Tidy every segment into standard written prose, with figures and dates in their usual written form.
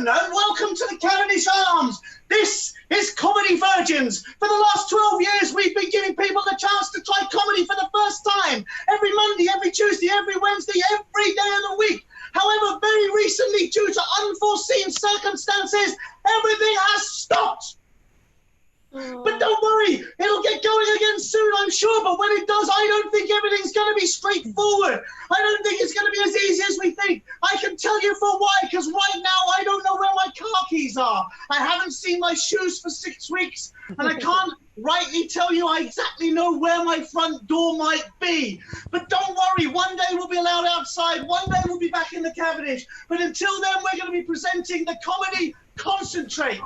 gentlemen, and welcome to the Cavendish Arms. This is Comedy Virgins. For the last 12 years, we've been giving people the chance to try comedy for the first time. Every Monday, every Tuesday, every Wednesday, every day of the week. However, very recently, due to unforeseen circumstances, everything has stopped. But don't worry, it'll get going again soon, I'm sure. But when it does, I don't think everything's going to be straightforward. I don't think it's going to be as easy as we think. I can tell you for why, because right now I don't know where my car keys are. I haven't seen my shoes for 6 weeks, and I can't rightly tell you I exactly know where my front door might be. But don't worry, one day we'll be allowed outside. One day we'll be back in the Cavendish. But until then, we're going to be presenting the Comedy Concentrate.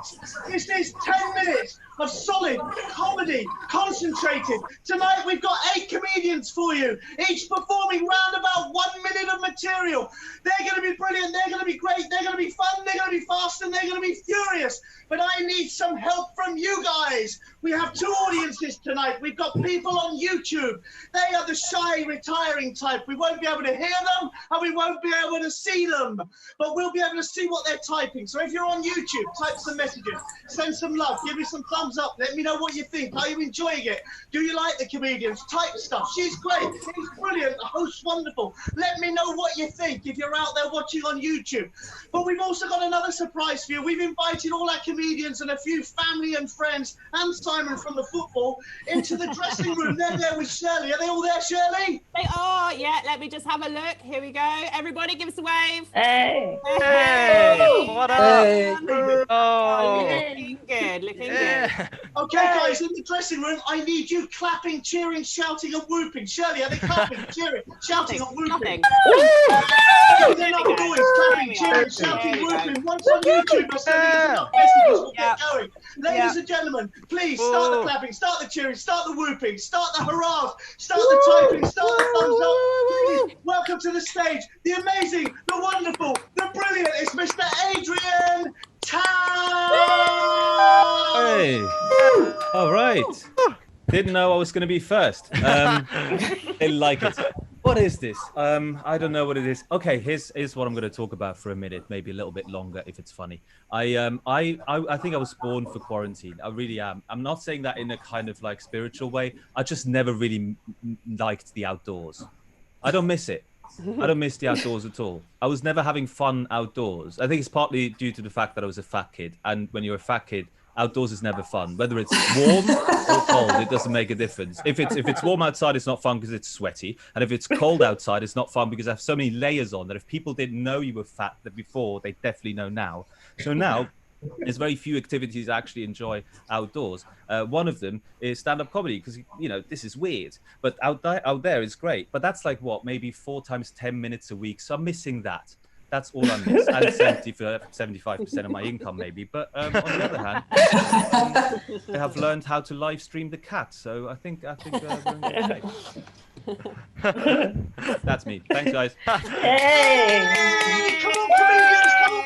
This is 10 minutes of solid comedy concentrated. Tonight we've got 8 comedians for you, each performing round about 1 minute of material. They're going to be brilliant, they're going to be great, they're going to be fun, they're going to be fast, and they're going to be furious. But I need some help from you guys. We have 2 audiences tonight. We've got people on YouTube. They are the shy, retiring type. We won't be able to hear them, and we won't be able to see them. But we'll be able to see what they're typing. So if you're on YouTube, type some messages. Send some love. Give me some thumbs up. Let me know what you think. Are you enjoying it? Do you like the comedians? Type stuff. She's great. He's brilliant. The host's wonderful. Let me know what you think if you're out there watching on YouTube. But we've also got another surprise for you. We've invited all our comedians and a few family and friends and Simon from the football into the dressing room. They're there with Shirley. Are they all there, Shirley? They are, yeah. Let me just have a look. Here we go. Everybody give us a wave. Hey. Hey. What up? Hey. Oh. Looking good, looking good. Okay, guys, in the dressing room, I need you clapping, cheering, shouting, and whooping. Shirley, are they clapping, cheering, shouting, and whooping? There's enough noise, clapping, cheering, shouting, whooping. Once on YouTube, we're sending enough messages. We'll get going. Ladies and gentlemen, please start the clapping, start the cheering, start the whooping, start the hurrahs, start the typing, start the thumbs up. Please, welcome to the stage, the amazing, the wonderful, the brilliant. It's Mr. Adrian Towne. Hey, all right. Didn't know I was going to be first. They like it. What is this? I don't know what it is. Okay, here's what I'm going to talk about for a minute, maybe a little bit longer if it's funny. I think I was born for quarantine. I really am. I'm not saying that in a kind of like spiritual way. I just never really liked the outdoors. I don't miss it. I don't miss the outdoors at all. I was never having fun outdoors. I think it's partly due to the fact that I was a fat kid. And when you're a fat kid, outdoors is never fun. Whether it's warm or cold, it doesn't make a difference. If it's warm outside, it's not fun because it's sweaty. And if it's cold outside, it's not fun because I have so many layers on that if people didn't know you were fat before, they definitely know now. So now, there's very few activities I actually enjoy outdoors. One of them is stand-up comedy because, you know, this is weird. But out there is great. But that's like, what, maybe 4 times 10 minutes a week. So I'm missing that. That's all I miss. And 75% of my income, maybe. But on the other hand, I have learned how to live stream the cat. So I think we're in good shape. That's me. Thanks, guys. Hey. Come on, comedians, come on,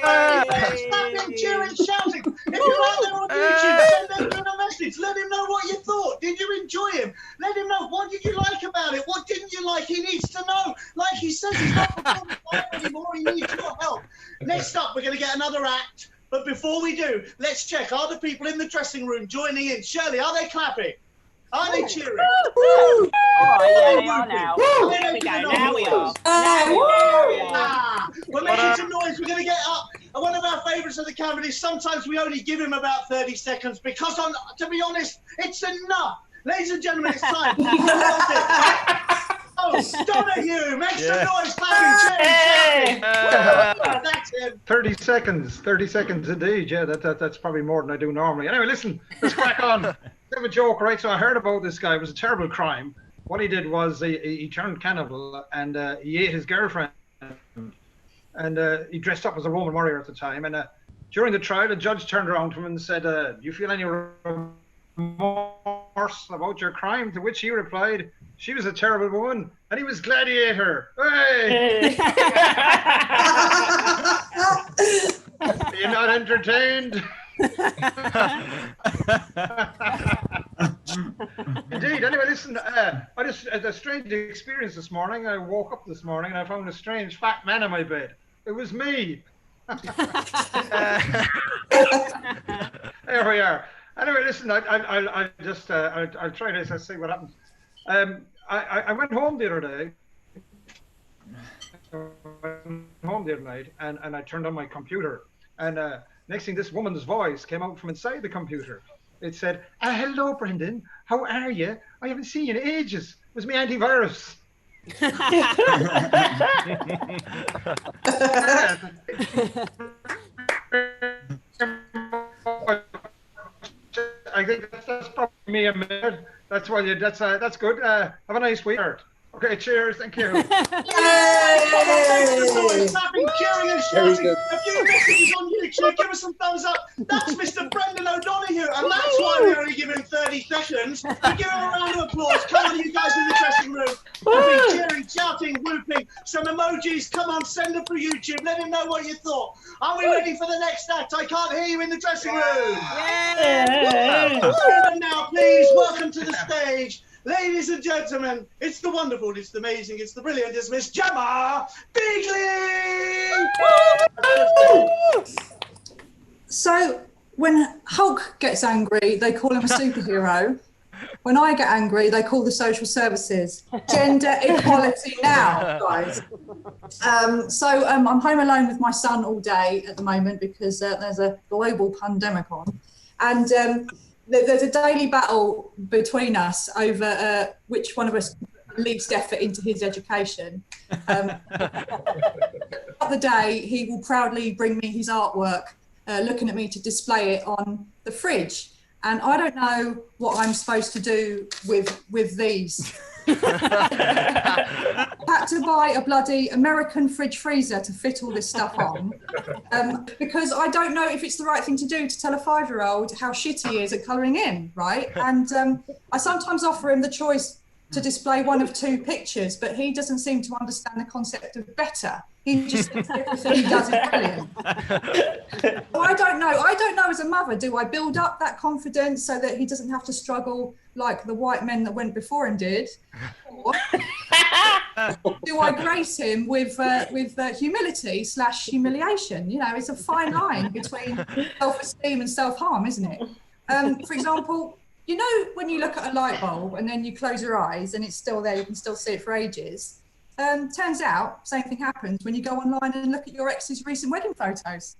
clapping, cheering, shouting. If you're out there on YouTube, send him a message. Let him know what you thought. Did you enjoy him? Let him know, what did you like about it? What didn't you like? He needs to know. Like he says, he's not performing live anymore. He needs your help. Next up, we're going to get another act. But before we do, let's check. Are the people in the dressing room joining in? Shirley, are they clapping? Are they cheering? Oh, yeah, they are now. There we go. Now we are. We're making some noise. We're going to get up. One of our favourites of the Cavendish, sometimes we only give him about 30 seconds because, to be honest, it's enough. Ladies and gentlemen, it's time. Oh, Donahue, make some noise, clapping, cheering. That's him. 30 seconds indeed. Yeah, that's probably more than I do normally. Anyway, listen, let's crack on. Bit of a joke, right? So I heard about this guy. It was a terrible crime. What he did was he turned cannibal and he ate his girlfriend. And he dressed up as a Roman warrior at the time. And during the trial, the judge turned around to him and said, do you feel any remorse about your crime? To which he replied, she was a terrible woman and he was gladiator. Hey! Are you not entertained? Indeed. Anyway, listen, I just had a strange experience this morning. I woke up this morning and I found a strange fat man in my bed. It was me. There we are. Anyway, listen, I'll just I'll try this. Let's see what happens. I went home the other day. Night, and I turned on my computer, and next thing, this woman's voice came out from inside the computer. It said, "Hello, Brendan. How are you? I haven't seen you in ages. It was me antivirus." I think that's probably me a minute. That's why that's good. Have a nice week. Okay, cheers. Thank you. Yay! Clapping, cheering, and shouting. A few messages on YouTube. Give us some thumbs up. That's Mr. Brendan O'Donoghue, and that's why we only give him 30 seconds. We give him a round of applause. Come on, you guys in the dressing room. Clapping, cheering, shouting, whooping. Some emojis. Come on, send them through YouTube. Let him know what you thought. Are we ready for the next act? I can't hear you in the dressing room. And now, please, welcome to the stage. Ladies and gentlemen, it's the wonderful, it's the amazing, it's the brilliant, it's Miss Gemma Beagley! So, when Hulk gets angry, they call him a superhero. When I get angry, they call the social services. Gender equality now, guys. I'm home alone with my son all day at the moment because there's a global pandemic on. And there's a daily battle between us over which one of us least effort into his education. The other day, he will proudly bring me his artwork, looking at me to display it on the fridge. And I don't know what I'm supposed to do with these. Had to buy a bloody American fridge freezer to fit all this stuff on, because I don't know if it's the right thing to do to tell a 5-year-old how shit he is at colouring in, right? And I sometimes offer him the choice to display one of 2 pictures, but he doesn't seem to understand the concept of better. He just thinks everything he does is brilliant. Well, I don't know as a mother, do I build up that confidence so that he doesn't have to struggle like the white men that went before him did? Or do I grace him with humility/humiliation? You know, it's a fine line between self-esteem and self-harm, isn't it? For example, you know, when you look at a light bulb and then you close your eyes and it's still there, you can still see it for ages. Turns out, same thing happens when you go online and look at your ex's recent wedding photos.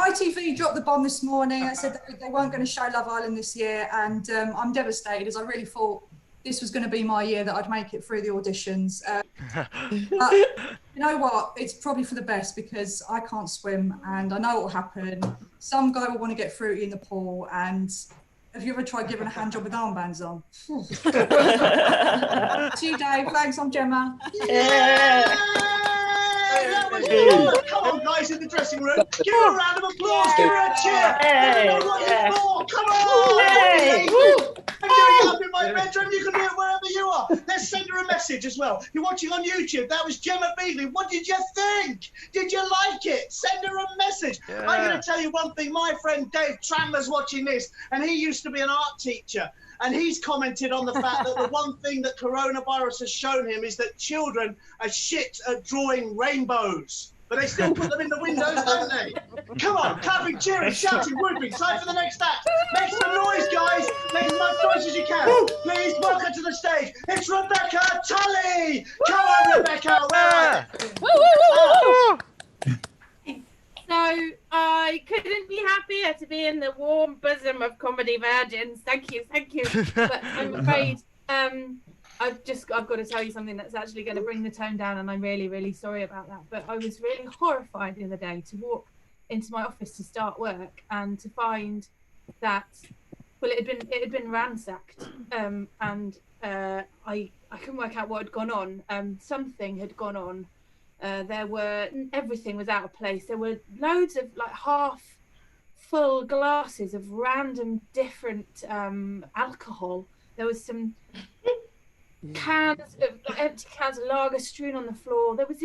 ITV dropped the bomb this morning. I said that they weren't going to show Love Island this year, and I'm devastated, as I really thought this was going to be my year, that I'd make it through the auditions. But you know what? It's probably for the best, because I can't swim and I know what will happen. Some guy will want to get fruity in the pool, and have you ever tried giving a hand job with armbands on? To you, Dave. Thanks, I'm Gemma. Yeah! That was good. Come on, guys in the dressing room. Give her a round of applause. Give her a cheer. Let her know what you thought. Come on. I'm doing it up in my bedroom. You can do it wherever you are. Let's send her a message as well. You're watching on YouTube. That was Gemma Beagley. What did you think? Did you like it? Send her a message. Yeah. I'm going to tell you one thing. My friend Dave Tramler's watching this, and he used to be an art teacher. And he's commented on the fact that the one thing that coronavirus has shown him is that children are shit at drawing rainbows. But they still put them in the windows, don't they? Come on, clapping, cheering, shouting, whooping. Time for the next act. Make some noise, guys. Make as much noise as you can. Please, welcome to the stage. It's Rebecca Tully. Come on, Rebecca. Where are you? So I couldn't be happier to be in the warm bosom of Comedy Virgins. Thank you. But I'm afraid I've got to tell you something that's actually going to bring the tone down, and I'm really, really sorry about that. But I was really horrified the other day to walk into my office to start work and to find that, well, it had been ransacked, and I couldn't work out what had gone on. Something had gone on. Everything was out of place. There were loads of like half full glasses of random different alcohol. There was some empty cans of lager strewn on the floor. There was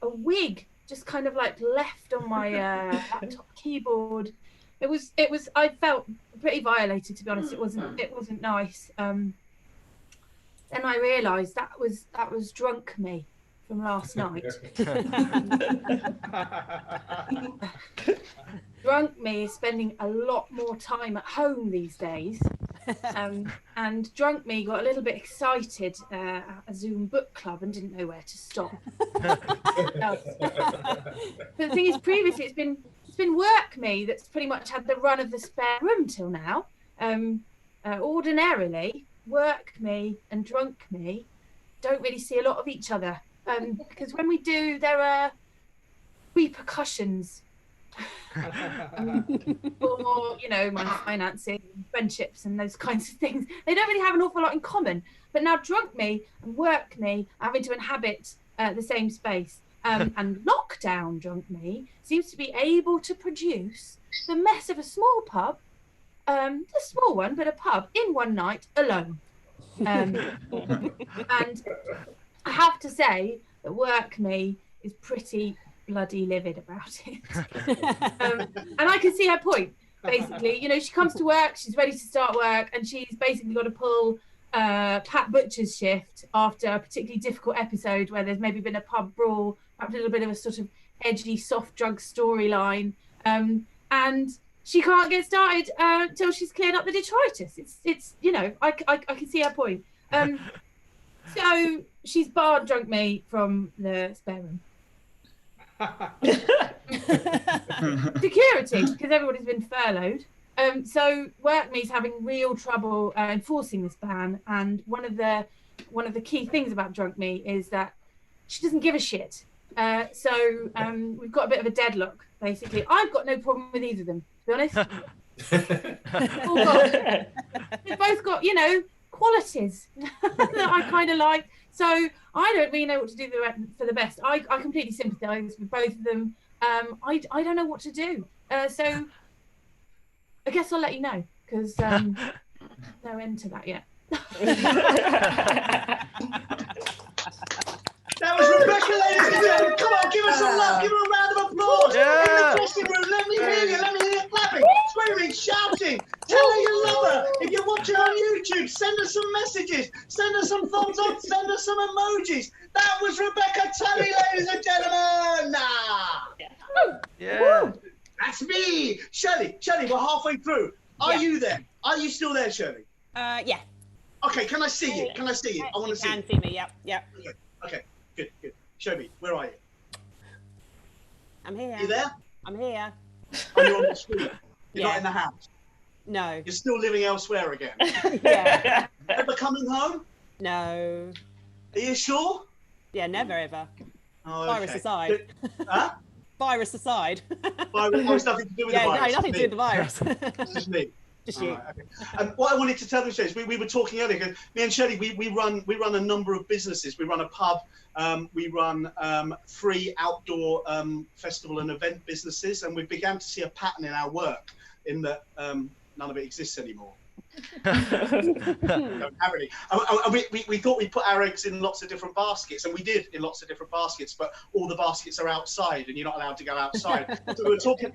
a wig just kind of like left on my laptop keyboard. It was I felt pretty violated, to be honest. It wasn't nice. Then I realised that was drunk me. from last night. Drunk me is spending a lot more time at home these days. And Drunk me got a little bit excited at a Zoom book club and didn't know where to stop. But the thing is, previously it's been Work me that's pretty much had the run of the spare room till now. Ordinarily, Work me and Drunk me don't really see a lot of each other, because when we do, there are repercussions. Or, you know, my financing, friendships and those kinds of things. They don't really have an awful lot in common. But now Drunk me and Work me are having to inhabit the same space. And Lockdown Drunk me seems to be able to produce the mess of a small pub, a small one, but a pub, in one night alone. And I have to say that Work me is pretty bloody livid about it. And I can see her point, basically. You know, she comes to work, she's ready to start work, and she's basically got to pull Pat Butcher's shift after a particularly difficult episode where there's maybe been a pub brawl, perhaps a little bit of a sort of edgy soft drug storyline, and she can't get started until she's cleared up the detritus. It's you know, I can see her point. So she's barred Drunk me from the spare room. Security, because everybody's been furloughed. So Work me's having real trouble enforcing this ban, and one of the key things about Drunk me is that she doesn't give a shit. So we've got a bit of a deadlock, basically. I've got no problem with either of them, to be honest. They've both got, you know, qualities that I kind of like. So I don't really know what to do for the best. I completely sympathise with both of them. I don't know what to do. So I guess I'll let you know, because no end to that yet. That was Rebecca, ladies and gentlemen. Come on, give us some love. Give her a round of applause. Yeah. In the dressing room, let me hear you. Let me hear you clapping, screaming, shouting. Tell her you love her. If you're watching on YouTube, send us some messages. Send us some thumbs up. Send us some emojis. That was Rebecca Tully, ladies and gentlemen. Yeah. That's me. Shirley, we're halfway through. Are you there? Are you still there, Shirley? Yeah. Okay, can I see you? Can I see you? I want to see You you. can see me, yep. Okay, good. Show me. Where are you? I'm here. You there? I'm here. Are you on the street? You're Yeah. not in the house? No. You're still living elsewhere again? Yeah. Ever coming home? No. Are you sure? Yeah, never ever. Oh, Virus okay. aside. Huh? Virus aside. Virus? Oh, it's nothing to do with the virus. No, nothing to do with the virus. It's just me. Just you. Right, okay. What I wanted to tell you is we were talking earlier, 'cause me and Shirley, we run a number of businesses. We run a pub, we run free outdoor festival and event businesses, and we began to see a pattern in our work in that none of it exists anymore. Don't have any. We thought we'd put our eggs in lots of different baskets, and we did in lots of different baskets, but all the baskets are outside and you're not allowed to go outside. So we were talking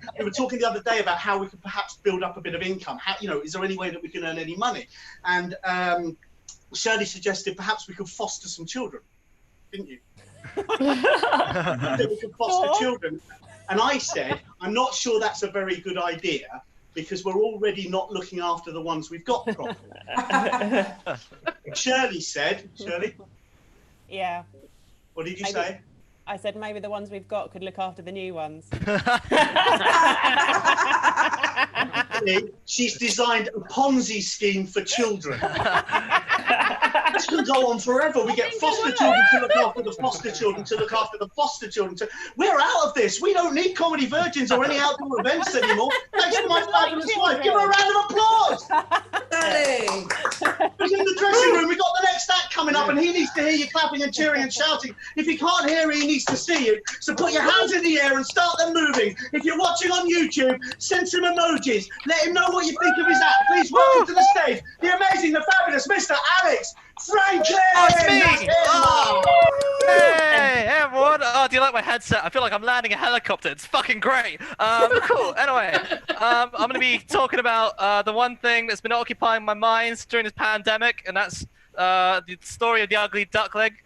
the other day about how we could perhaps build up a bit of income. How, you know, is there any way that we can earn any money? And Shirley suggested perhaps we could foster some children, didn't you? That we could foster children. And I said, I'm not sure that's a very good idea, because we're already not looking after the ones we've got properly. Shirley said, Shirley, Yeah. what did you say? I said maybe the ones we've got could look after the new ones. She's designed a Ponzi scheme for children. This can go on forever. We get foster children to look after the foster children to look after the foster children. We're out of this. We don't need Comedy Virgins or any outdoor events anymore. Thanks to my fabulous wife. Give her a round of applause. He's in the dressing room. We've got the next act coming up, and he needs to hear you clapping and cheering and shouting. If he can't hear you, he needs to see you. So put your hands in the air and start them moving. If you're watching on YouTube, send some emojis. Let him know what you think of his act. Please welcome to the stage the amazing, the fabulous Mr. Alex Franklin. Oh, it's me! That's him. Oh. Hey everyone! Oh, do you like my headset? I feel like I'm landing a helicopter. It's fucking great. Cool. Anyway, I'm going to be talking about the one thing that's been occupying my mind during this pandemic, and that's the story of the ugly duckling.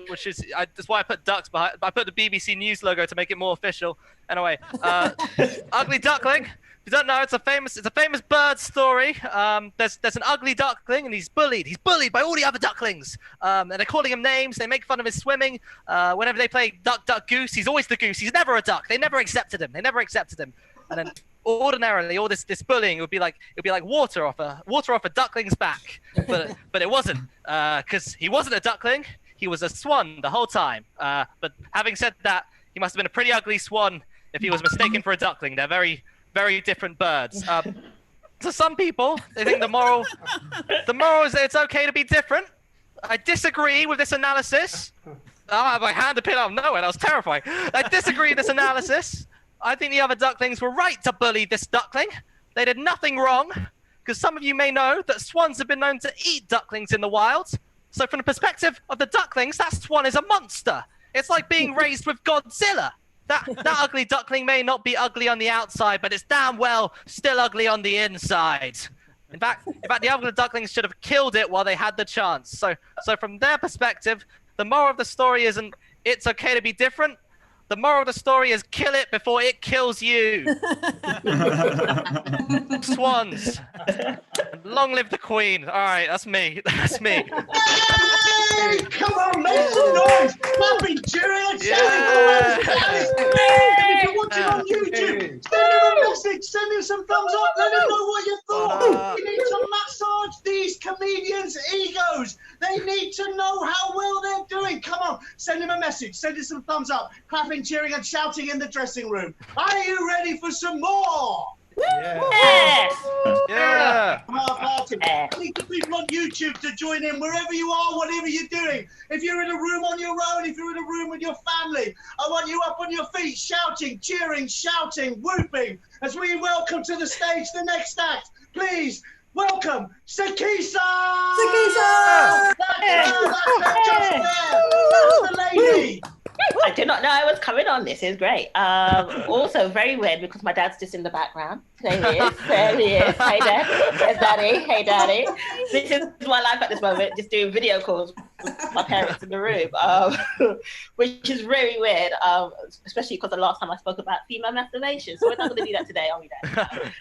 which is that's why I put ducks behind. I put the BBC News logo to make it more official. Anyway, ugly duckling. If you don't know, it's a famous bird story. There's an ugly duckling, and he's bullied. He's bullied by all the other ducklings, and they're calling him names. They make fun of his swimming. Whenever they play duck, duck, goose, he's always the goose. He's never a duck. They never accepted him. And then ordinarily, all this bullying would be like water off a duckling's back, but it wasn't, because he wasn't a duckling. He was a swan the whole time. But having said that, he must have been a pretty ugly swan if he was mistaken for a duckling. They're very, very different birds. To some people, they think the moral is that it's okay to be different. I disagree with this analysis. My hand appeared out of nowhere. That was terrifying. I disagree with this analysis. I think the other ducklings were right to bully this duckling. They did nothing wrong, because some of you may know that swans have been known to eat ducklings in the wild. So from the perspective of the ducklings, that swan is a monster. It's like being raised with Godzilla. That ugly duckling may not be ugly on the outside, but it's damn well still ugly on the inside. In fact, the other ducklings should have killed it while they had the chance. So from their perspective, the moral of the story isn't it's okay to be different. The moral of the story is kill it before it kills you. Swans. Long live the Queen. All right, that's me. Hey, come on, make some noise. Clapping, cheering, and shouting. If you're watching on YouTube, send him a message, send him some thumbs up, let him know what you thought. You need to massage these comedians' egos. They need to know how well they're doing. Come on, send him a message, send him some thumbs up, clapping, cheering, and shouting in the dressing room. Are you ready for some more? Yes. Yeah. I need the people on YouTube to join in wherever you are, whatever you're doing. If you're in a room on your own, if you're in a room with your family, I want you up on your feet, shouting, cheering, shouting, whooping, as we welcome to the stage the next act. Please welcome Sakisa! Sakisa! That's just there. That's the lady. I did not know I was coming on. This is great. Also very weird because my dad's just in the background. There he is. Hey, Dad. There's Daddy. Hey, Daddy. This is my life at this moment, just doing video calls with my parents in the room, which is very weird, especially because the last time I spoke about female masturbation. So we're not going to do that today, are we, Dad?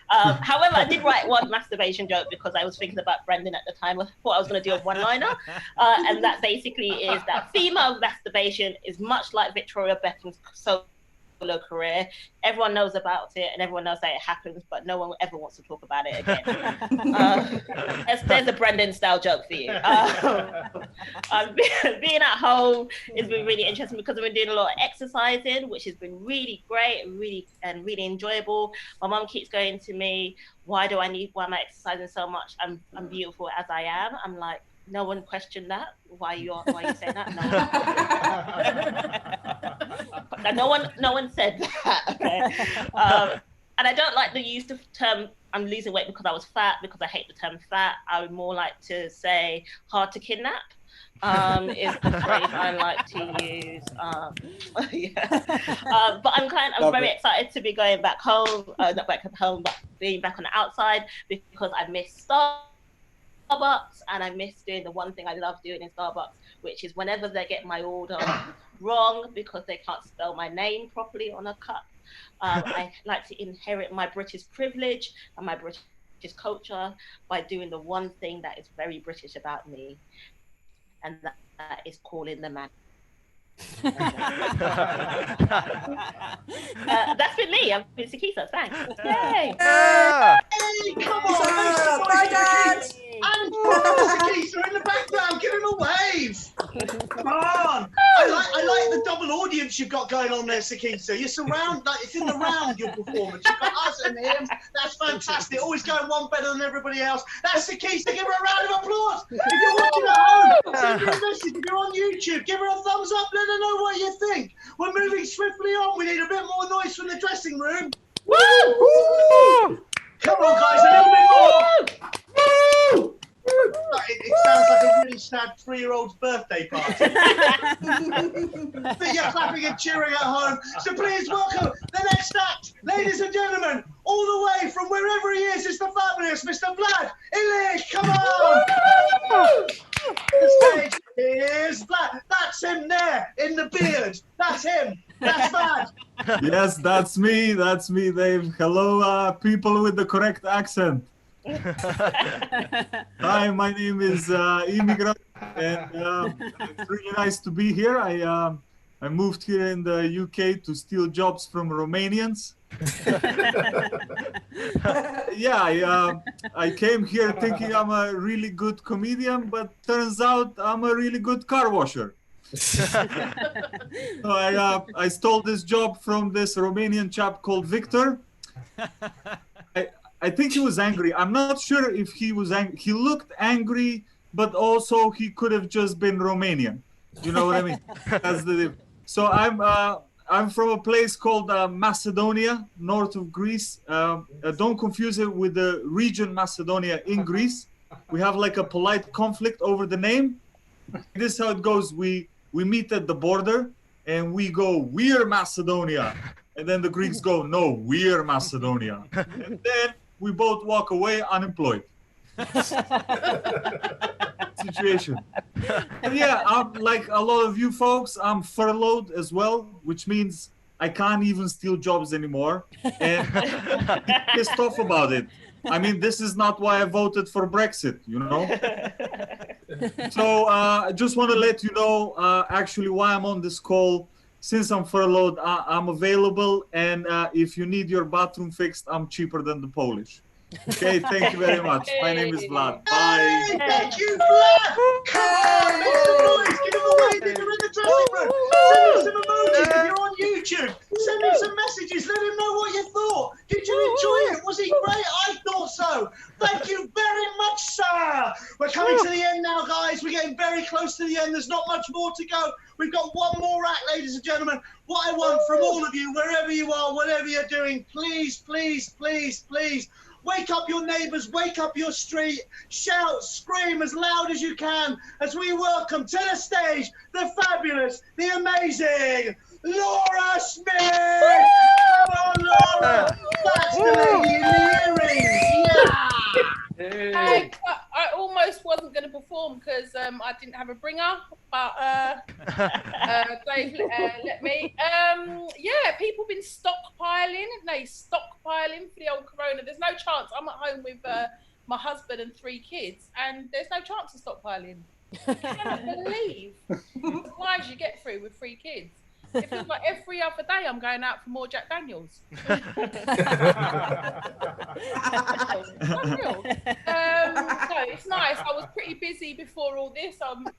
However, I did write one masturbation joke because I was thinking about Brendan at the time. I thought I was going to do a one-liner, and that basically is that female masturbation is much like Victoria Beckham's solo career. Everyone knows about it and everyone knows that it happens, but no one ever wants to talk about it again. There's a Brendan style joke for you. Being at home has been really interesting because I've been doing a lot of exercising, which has been really great and really enjoyable. My mum keeps going to me, why am I exercising so much? I'm beautiful as I am. I'm like, no one questioned that. Why you saying that? No one said that. Okay. And I don't like the use of term I'm losing weight because I was fat, because I hate the term fat. I would more like to say hard to kidnap. Is the phrase I like to use. But I'm very excited to be going back home, not back home, but being back on the outside because I miss Starbucks, and I miss doing the one thing I love doing in Starbucks, which is whenever they get my order wrong because they can't spell my name properly on a cup, I like to inherit my British privilege and my British culture by doing the one thing that is very British about me, and that is calling the man. That's been me. I've been Sakisa. Thanks. Yay! Hey, come on! Bye, Dad! And Sakisa in the background, give him a wave! Come on! I like the double audience you've got going on there, Sakisa. You're it's in the round, your performance. You've got us and him. That's fantastic. Always going one better than everybody else. That's Sakisa. Give her a round of applause. If you're watching at home, send her a message. If you're on YouTube, give her a thumbs up. Let her know what you think. We're moving swiftly on. We need a bit more noise from the dressing room. Woo! Woo! Come on, guys, a little bit more. Woo! It sounds like a really sad 3-year-old's birthday party. But you're clapping and cheering at home. So please welcome the next act, ladies and gentlemen, all the way from wherever he is. It's the fabulous Mr. Vlad Illich. Come on. The stage is is Vlad. That's him there in the beard. That's him. That's Vlad. Yes, that's me, Dave. Hello, people with the correct accent. Hi, my name is Immigrant, and it's really nice to be here. I moved here in the UK to steal jobs from Romanians. Yeah, I came here thinking I'm a really good comedian, but turns out I'm a really good car washer. So I stole this job from this Romanian chap called Victor. I think he was angry. I'm not sure if he was angry. He looked angry, but also he could have just been Romanian. You know what I mean? That's the. So I'm from a place called Macedonia, north of Greece. Don't confuse it with the region Macedonia in Greece. We have like a polite conflict over the name. This is how it goes. We meet at the border and we go, "We're Macedonia," and then the Greeks go, "No, we're Macedonia," and then we both walk away unemployed. Situation. And yeah, I'm like a lot of you folks, I'm furloughed as well, which means I can't even steal jobs anymore. And I'm pissed off about it. I mean, this is not why I voted for Brexit, you know? So I just want to let you know actually why I'm on this call. Since I'm furloughed, I'm available. And if you need your bathroom fixed, I'm cheaper than the Polish. Okay, thank you very much. My name is Vlad. Bye. Hey, thank you, Vlad. Come on, make some noise. Give him a wave if you're in the dressing room. Send him some emojis if you're on YouTube. Send him some messages. Let him know what you thought. Did you enjoy it? Was he great? I thought so. Thank you very much, sir. We're coming to the end now, guys. We're getting very close to the end. There's not much more to go. We've got one more act, ladies and gentlemen. What I want from all of you, wherever you are, whatever you're doing, please, please, please, please, wake up your neighbours, wake up your street, shout, scream as loud as you can as we welcome to the stage the fabulous, the amazing Laura Smith! Come on, Laura! That's the lady in the earrings! Yeah! I almost wasn't going to perform because I didn't have a bringer, but Dave let me. Yeah, people been stockpiling. They stockpiling for the old corona. There's no chance. I'm at home with my husband and 3 kids, and there's no chance of stockpiling. I cannot believe the supplies you get through with 3 kids. It feels like every other day I'm going out for more Jack Daniels. Unreal. So it's nice. I was pretty busy before all this. I'm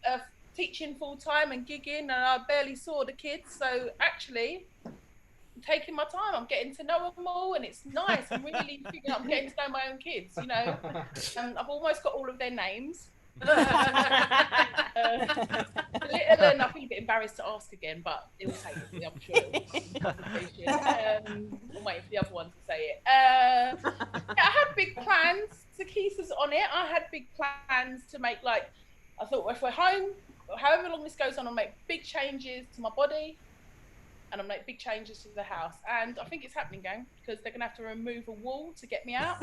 teaching full time and gigging, and I barely saw the kids. So actually, I'm taking my time. I'm getting to know them all, and it's nice. I'm really figuring out I'm getting to know my own kids. You know, I've almost got all of their names. Little and I feel a bit embarrassed to ask again, but it'll take me, I'm sure. I'm waiting for the other one to say it. Yeah, I had big plans. Sakisa's on it. I had big plans to make, like, I thought if we're home, however long this goes on, I'll make big changes to my body and I'll make big changes to the house. And I think it's happening, gang, because they're going to have to remove a wall to get me out.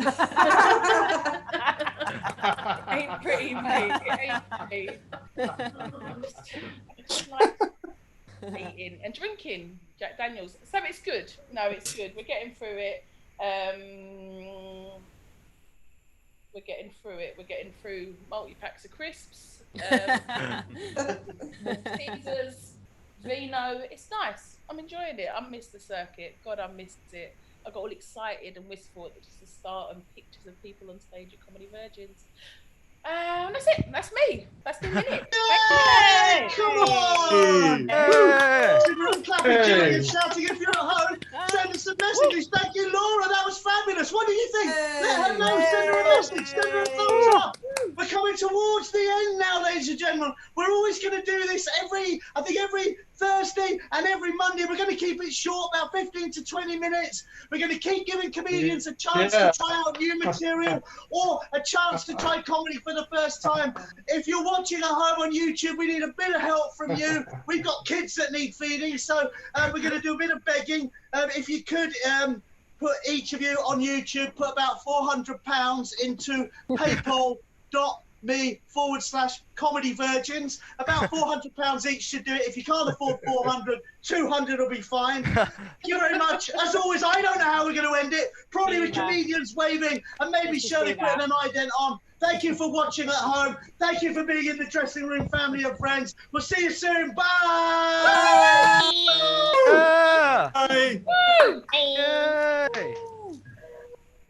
Ain't pretty, mate. It ain't pretty. I'm just like eating and drinking Jack Daniels. So it's good. No, it's good. We're getting through it. We're getting through it. We're getting through multi-packs of crisps, Caesars, Vino. It's nice. I'm enjoying it. I missed the circuit. God, I missed it. I got all excited and wistful at just the start and pictures of people on stage at Comedy Virgins. That's it. That's me. That's the minute. Hey, come on! Hey. Clapping, cheering and shouting if you're at home. Send us some messages. Thank you, Laura. That was fabulous. What do you think? Let her know. Send her a message. Send her a thumbs up. We're coming towards the end now, ladies and gentlemen. We're always going to do this every Thursday and every Monday. We're going to keep it short, about 15 to 20 minutes. We're going to keep giving comedians a chance to try out new material or a chance to try comedy for the first time. If you're watching at home on YouTube, we need a bit of help from you. We've got kids that need feeding, so we're going to do a bit of begging. If you could put each of you on YouTube, put about £400 into PayPal.com me/Comedy Virgins. About £400 each should do it. If you can't afford 400, 200 will be fine. Thank you very much. As always, I don't know how we're going to end it. Probably with comedians waving and maybe Shirley putting an ident on. Thank you for watching at home. Thank you for being in the dressing room, family and friends. We'll see you soon. Bye. Yeah. Bye. Yay.